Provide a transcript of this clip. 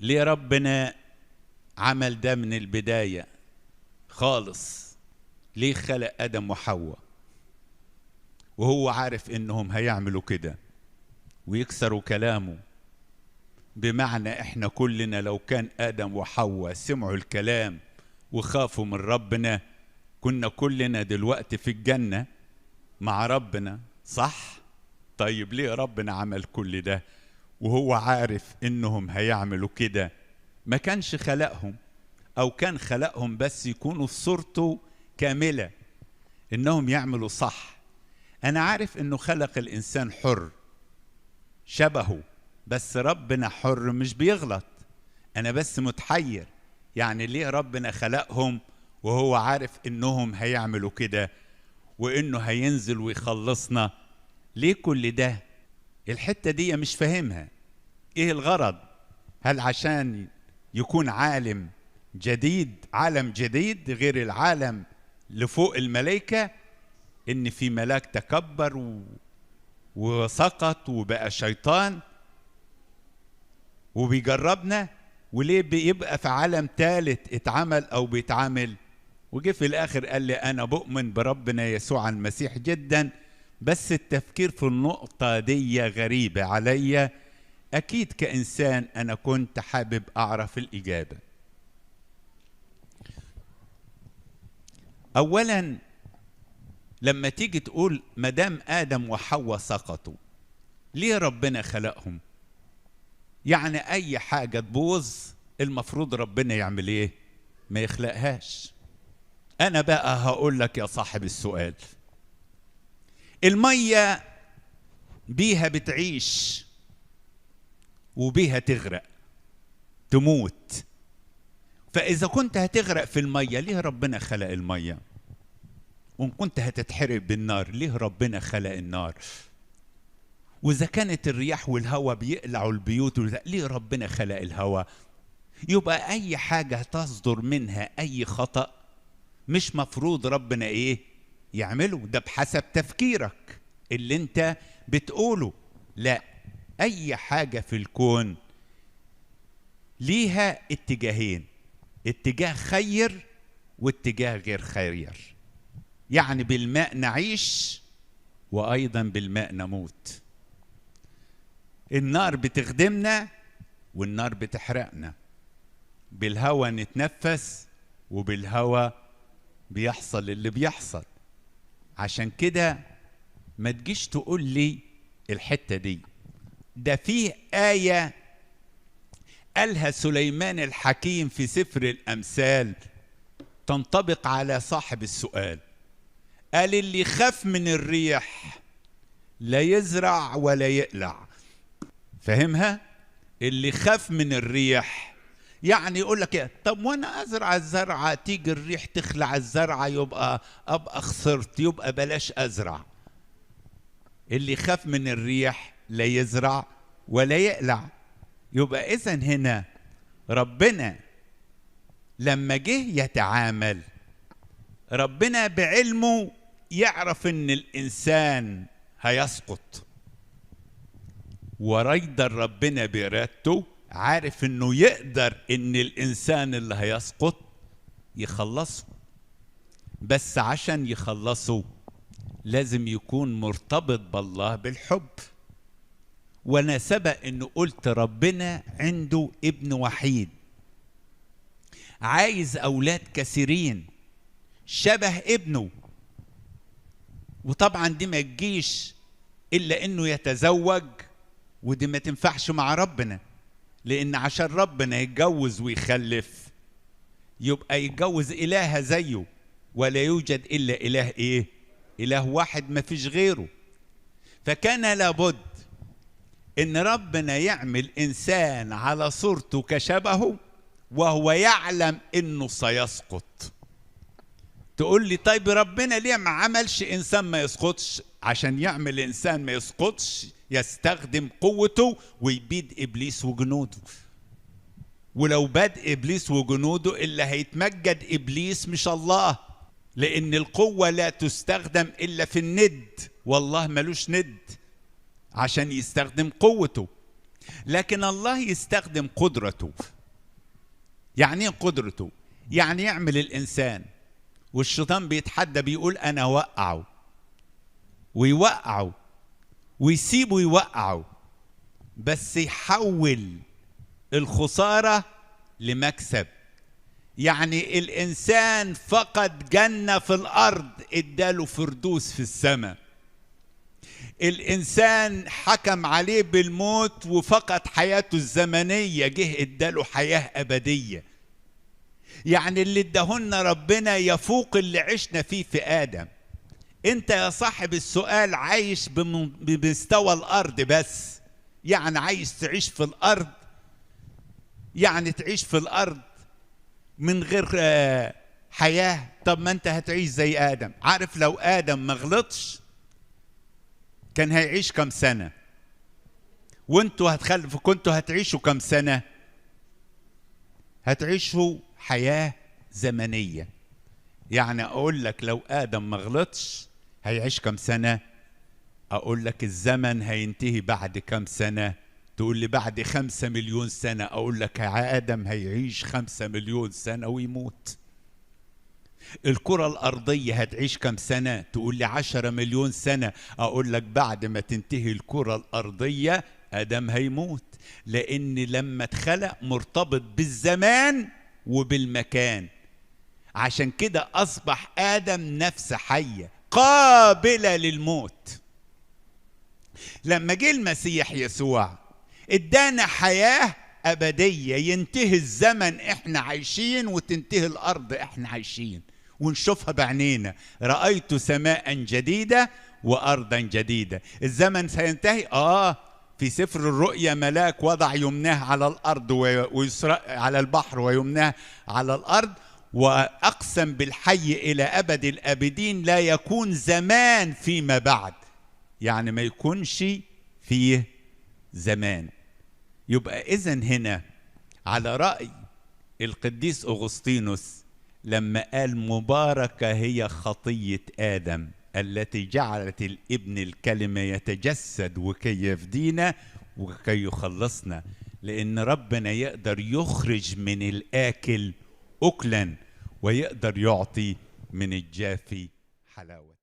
ليه ربنا عمل ده من البداية خالص؟ ليه خلق آدم وحواء وهو عارف إنهم هيعملوا كده ويكسروا كلامه؟ بمعنى إحنا كلنا لو كان آدم وحواء سمعوا الكلام وخافوا من ربنا كنا كلنا دلوقتي في الجنة مع ربنا، صح؟ طيب ليه ربنا عمل كل ده وهو عارف إنهم هيعملوا كده؟ ما كانش خلقهم، أو كان خلقهم بس يكونوا في صورته كاملة إنهم يعملوا صح. أنا عارف إنه خلق الإنسان حر شبهه، بس ربنا حر مش بيغلط. أنا بس متحير، يعني ليه ربنا خلقهم وهو عارف إنهم هيعملوا كده وإنه هينزل ويخلصنا؟ ليه كل ده؟ الحتة دي مش فاهمها. إيه الغرض؟ هل عشان يكون عالم جديد، عالم جديد غير العالم لفوق الملائكة، إن في ملاك تكبر وسقط وبقى شيطان وبيجربنا؟ وليه بيبقى في عالم ثالث اتعمل أو بيتعامل؟ وجه في الآخر قال لي أنا بؤمن بربنا يسوع المسيح جدا، بس التفكير في النقطة دي غريبة عليا. أكيد كإنسان أنا كنت حابب أعرف الإجابة. أولا لما تيجي تقول مدام آدم وحواء سقطوا، ليه ربنا خلقهم؟ يعني أي حاجة تبوظ المفروض ربنا يعمل إيه؟ ما يخلقهاش. أنا بقى هقول لك يا صاحب السؤال، المية بيها بتعيش وبيها تغرق تموت، فإذا كنت هتغرق في المية ليه ربنا خلق المية؟ وإن كنت هتتحرق بالنار ليه ربنا خلق النار؟ وإذا كانت الرياح والهواء بيقلعوا البيوت ليه ربنا خلق الهواء؟ يبقى أي حاجة تصدر منها أي خطأ مش مفروض ربنا إيه يعمله؟ ده بحسب تفكيرك اللي انت بتقوله. لا، أي حاجة في الكون ليها اتجاهين، اتجاه خير واتجاه غير خير. يعني بالماء نعيش وأيضا بالماء نموت. النار بتخدمنا والنار بتحرقنا، بالهواء نتنفس وبالهواء بيحصل اللي بيحصل. عشان كده ما تجيش تقول لي الحتة دي. ده فيه آية قالها سليمان الحكيم في سفر الأمثال تنطبق على صاحب السؤال. قال اللي خاف من الريح لا يزرع ولا يقلع. فهمها؟ اللي خاف من الريح يعني يقول لك ايه، طب وانا ازرع الزرعه تيجي الريح تخلع الزرعه ابقى خسرت، يبقى بلاش ازرع. اللي خاف من الريح لا يزرع ولا يقلع. يبقى اذا هنا ربنا لما جه يتعامل، ربنا بعلمه يعرف ان الانسان هيسقط، وريد ربنا بإرادته عارف انه يقدر ان الانسان اللي هيسقط يخلصه. بس عشان يخلصه لازم يكون مرتبط بالله بالحب. وانا سبق انه قلت ربنا عنده ابن وحيد، عايز اولاد كثيرين شبه ابنه. وطبعا دي ما تجيش الا انه يتزوج، ودي ما تنفعش مع ربنا، لان عشان ربنا يتجوز ويخلف يبقى يتجوز إله زيه، ولا يوجد إلا إله إيه؟ إله واحد ما فيش غيره. فكان لابد إن ربنا يعمل إنسان على صورته كشبهه وهو يعلم إنه سيسقط. تقول لي طيب ربنا ليه ما عملش إنسان ما يسقطش؟ عشان يعمل إنسان ما يسقطش يستخدم قوته ويبيد إبليس وجنوده. ولو باد إبليس وجنوده اللي هيتمجد إبليس مش الله، لأن القوة لا تستخدم إلا في الند، والله ملوش ند عشان يستخدم قوته. لكن الله يستخدم قدرته. يعني ايه قدرته؟ يعني يعمل الإنسان والشيطان بيتحدى بيقول أنا وقعه، ويوقعه ويسيبه يوقعه، بس يحول الخسارة لمكسب. يعني الإنسان فقد جنة في الأرض اداله فردوس في السماء. الإنسان حكم عليه بالموت وفقد حياته الزمنية، جه اداله حياة أبدية. يعني اللي اداهولنا ربنا يفوق اللي عشنا فيه في آدم. انت يا صاحب السؤال عايش بمستوى الأرض بس، يعني عايز تعيش في الأرض، يعني تعيش في الأرض من غير حياة. طب ما انت هتعيش زي آدم. عارف لو آدم ما غلطش كان هيعيش كم سنة؟ وانتوا هتخلفوا كنتوا هتعيشوا كم سنة؟ هتعيشوا حياة زمنية. يعني اقول لك لو آدم ما غلطش هيعيش كم سنة؟ اقول لك الزمن هينتهي بعد كم سنة؟ تقول لي بعد 5 مليون سنة. اقول لك آدم هيعيش 5 مليون سنة ويموت. الكرة الأرضية هتعيش كم سنة؟ تقول لي 10 مليون سنة. أقول لك بعد ما تنتهي الكرة الأرضية آدم هيموت، لأن لما اتخلق مرتبط بالزمان وبالمكان. عشان كده أصبح آدم نفس حية قابلة للموت. لما جه المسيح يسوع ادانا حياة أبدية، ينتهي الزمن احنا عايشين وتنتهي الأرض احنا عايشين ونشوفها بعينينا. رأيت سماء جديدة وأرضا جديدة. الزمن سينتهي في سفر الرؤيا ملاك وضع يمناه على الأرض ويسرى على البحر ويمناه على الأرض، وأقسم بالحي إلى أبد الآبدين لا يكون زمان فيما بعد. يعني ما يكونش فيه زمان. يبقى إذن هنا على رأي القديس أغسطينوس لما قال مباركة هي خطية آدم التي جعلت الابن الكلمة يتجسد وكي يفدينا وكي يخلصنا. لأن ربنا يقدر يخرج من الآكل أكلا ويقدر يعطي من الجافي حلاوة.